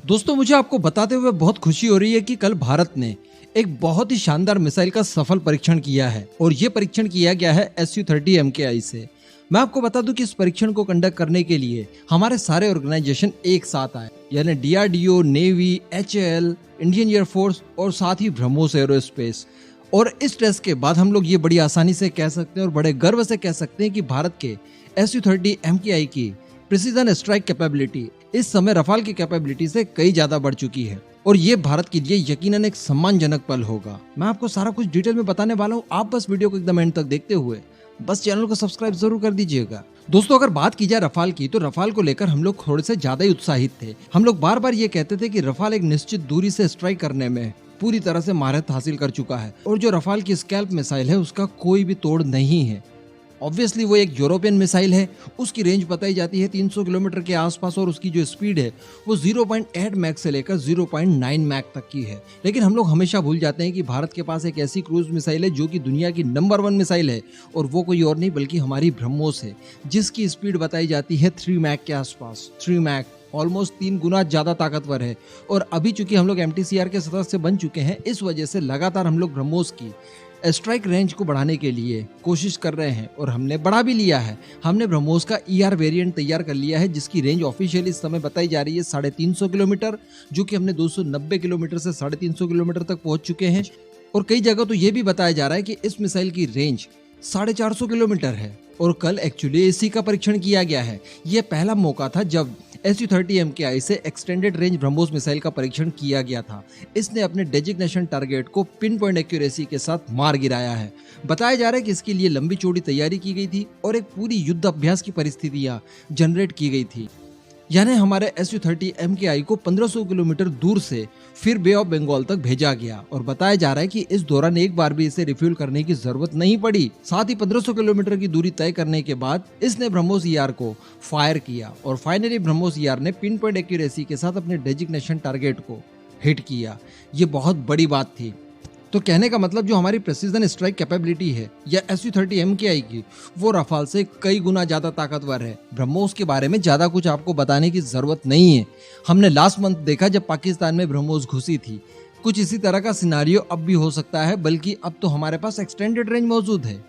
दोस्तों मुझे आपको बताते हुए बहुत खुशी हो रही है कि कल भारत ने एक बहुत ही शानदार मिसाइल का सफल परीक्षण किया है और ये परीक्षण किया गया है Su-30 MKI से। मैं आपको बता दूं कि इस परीक्षण को कंडक्ट करने के लिए हमारे सारे ऑर्गेनाइजेशन एक साथ आए, यानी DRDO, navy, HAL, Indian air force और साथ ही ब्रह्मोस एरोस्पेस। और इस टेस्ट के बाद हम लोग ये बड़ी आसानी से कह सकते हैं और बड़े गर्व से कह सकते हैं कि भारत के Su-30 MKI की प्रिसीजन स्ट्राइक कैपेबिलिटी इस समय रफाल की कैपेबिलिटी से कई ज्यादा बढ़ चुकी है और ये भारत के लिए यकीनन एक सम्मानजनक पल होगा। मैं आपको सारा कुछ डिटेल में बताने वाला हूँ, आप बस वीडियो को एकदम एंड तक देखते हुए बस चैनल को सब्सक्राइब जरूर कर दीजिएगा। दोस्तों अगर बात की जाए रफाल की, तो रफाल को लेकर हम लोग थोड़े से ज्यादा ही उत्साहित थे। हम लोग बार बार ये कहते थे कि रफाल एक निश्चित दूरी से स्ट्राइक करने में पूरी तरह से महारत हासिल कर चुका है और जो रफाल की स्कैल्प मिसाइल है उसका कोई भी तोड़ नहीं है। ऑब्वियसली वो एक यूरोपियन मिसाइल है, उसकी रेंज बताई जाती है 300 किलोमीटर के आसपास और उसकी जो स्पीड है वो 0.8 मैक से लेकर 0.9 मैक तक की है। लेकिन हम लोग हमेशा भूल जाते हैं कि भारत के पास एक ऐसी क्रूज मिसाइल है जो कि दुनिया की नंबर 1 मिसाइल है और वो कोई और नहीं बल्कि हमारी ब्रह्मोस है, जिसकी स्पीड बताई जाती है 3 मैक के आसपास। 3 मैक ऑलमोस्ट 3 गुना ज्यादा ताकतवर है और अभी चूंकि हम लोग MTCR के सदस्य बन चुके हैं, इस वजह से लगातार हम लोग ब्रह्मोस की स्ट्राइक रेंज को बढ़ाने के लिए कोशिश कर रहे हैं और हमने बढ़ा भी लिया है। हमने ब्रह्मोस का ER वेरिएंट तैयार कर लिया है जिसकी रेंज ऑफिशियली इस समय बताई जा रही है 350 किलोमीटर, जो कि हमने 290 किलोमीटर से 350 किलोमीटर तक पहुंच चुके हैं। और कई जगह तो ये भी बताया जा रहा है कि इस मिसाइल की रेंज 450 किलोमीटर है और कल एक्चुअली इसी का परीक्षण किया गया है। यह पहला मौका था जब Su-30 MKI से एक्सटेंडेड रेंज ब्रह्मोस मिसाइल का परीक्षण किया गया था। इसने अपने डेजिग्नेशन टारगेट को पिन पॉइंट एक्यूरेसी के साथ मार गिराया है। बताया जा रहा है कि इसके लिए लंबी चौड़ी तैयारी की गई थी और एक पूरी युद्ध अभ्यास की परिस्थितियां जनरेट की गई थी, यानी हमारे Su-30 MKI को 1500 किलोमीटर दूर से फिर बे ऑफ बंगाल तक भेजा गया और बताया जा रहा है कि इस दौरान एक बार भी इसे रिफ्यूल करने की जरूरत नहीं पड़ी। साथ ही 1500 किलोमीटर की दूरी तय करने के बाद इसने ब्रह्मोस ER को फायर किया और फाइनली ब्रह्मोस ER ने पिन पॉइंट एक्यूरेसी के साथ अपने डेजिग्नेशन टारगेट को हिट किया। ये बहुत बड़ी बात थी। तो कहने का मतलब जो हमारी प्रेसिजन स्ट्राइक कैपेबिलिटी है या Su-30 MKI की, वो रफाल से कई गुना ज्यादा ताकतवर है। ब्रह्मोस के बारे में ज्यादा कुछ आपको बताने की जरूरत नहीं है। हमने लास्ट मंथ देखा जब पाकिस्तान में ब्रह्मोस घुसी थी। कुछ इसी तरह का सिनारियो अब भी हो सकता है, बल्कि अब तो हमारे पास एक्सटेंडेड रेंज मौजूद है।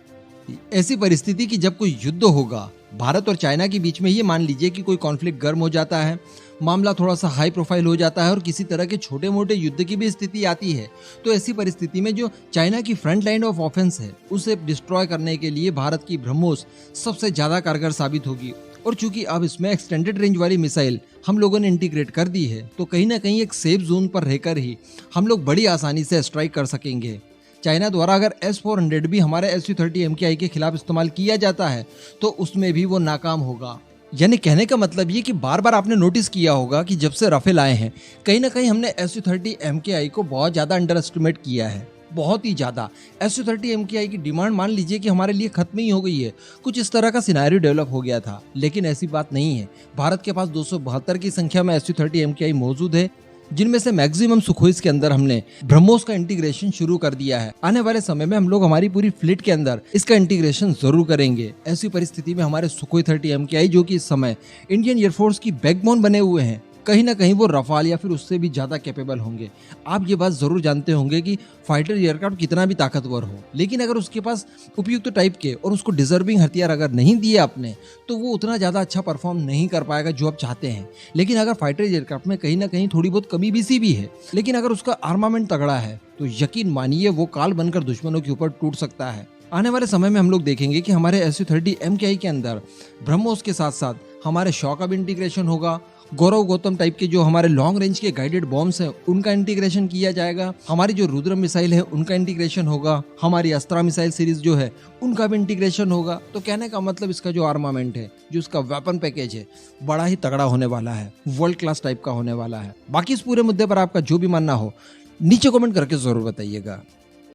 ऐसी परिस्थिति की जब कोई युद्ध होगा भारत और चाइना के बीच में, ये मान लीजिए कि कोई कॉन्फ्लिक्ट गर्म हो जाता है, मामला थोड़ा सा हाई प्रोफाइल हो जाता है और किसी तरह के छोटे मोटे युद्ध की भी स्थिति आती है, तो ऐसी परिस्थिति में जो चाइना की फ्रंट लाइन ऑफ ऑफेंस है उसे डिस्ट्रॉय करने के लिए भारत की ब्रह्मोस सबसे ज्यादा कारगर साबित होगी। और चूंकि अब इसमें एक्सटेंडेड रेंज वाली मिसाइल हम लोगों ने इंटीग्रेट कर दी है, तो कहीं ना कहीं एक सेफ जोन पर रहकर ही हम लोग बड़ी आसानी से स्ट्राइक कर सकेंगे। चाइना द्वारा अगर S-400 भी हमारे Su-30 MKI के खिलाफ इस्तेमाल किया जाता है तो उसमें भी वो नाकाम होगा। यानी कहने का मतलब ये कि बार बार आपने नोटिस किया होगा कि जब से राफेल आए हैं कहीं ना कहीं हमने Su-30 MKI को बहुत ज्यादा अंडर एस्टिमेट किया है, बहुत ही ज्यादा। Su-30 MKI की डिमांड मान लीजिए कि हमारे लिए खत्म ही हो गई है, कुछ इस तरह का सिनेरियो डेवलप हो गया था। लेकिन ऐसी बात नहीं है। भारत के पास 272 की संख्या में Su-30 MKI मौजूद है, जिनमें से मैक्सिमम सुखोइस के अंदर हमने ब्रह्मोस का इंटीग्रेशन शुरू कर दिया है। आने वाले समय में हम लोग हमारी पूरी फ्लीट के अंदर इसका इंटीग्रेशन जरूर करेंगे। ऐसी परिस्थिति में हमारे सुखोई 30 MKI जो कि इस समय इंडियन एयरफोर्स की बैकबोन बने हुए हैं, कहीं ना कहीं वो रफाल या फिर उससे भी ज्यादा कैपेबल होंगे। आप ये बात जरूर जानते होंगे कि फाइटर एयरक्राफ्ट कितना भी ताकतवर हो, लेकिन अगर उसके पास उपयुक्त टाइप के और उसको डिजर्विंग हथियार अगर नहीं दिए आपने, तो वो उतना ज्यादा अच्छा परफॉर्म नहीं कर पाएगा जो आप चाहते हैं। लेकिन अगर फाइटर एयरक्राफ्ट में कहीं ना कहीं थोड़ी बहुत कमी बेसी भी है, लेकिन अगर उसका आर्मामेंट तगड़ा है तो यकीन मानिए वो काल बनकर दुश्मनों के ऊपर टूट सकता है। आने वाले समय में हम लोग देखेंगे कि हमारे Su-30 MKI के अंदर ब्रह्मोस के साथ साथ हमारे शॉ का भी इंटीग्रेशन होगा। गौरव गौतम टाइप के जो हमारे लॉन्ग रेंज के गाइडेड बॉम्ब्स हैं उनका इंटीग्रेशन किया जाएगा। हमारी जो रुद्र मिसाइल है उनका इंटीग्रेशन होगा। हमारी अस्त्रा मिसाइल सीरीज जो है उनका भी इंटीग्रेशन होगा। तो कहने का मतलब इसका जो आर्मामेंट है, जो इसका वेपन पैकेज है, बड़ा ही तगड़ा होने वाला है, वर्ल्ड क्लास टाइप का होने वाला है। बाकी इस पूरे मुद्दे पर आपका जो भी मानना हो नीचे कमेंट करके जरूर बताइएगा।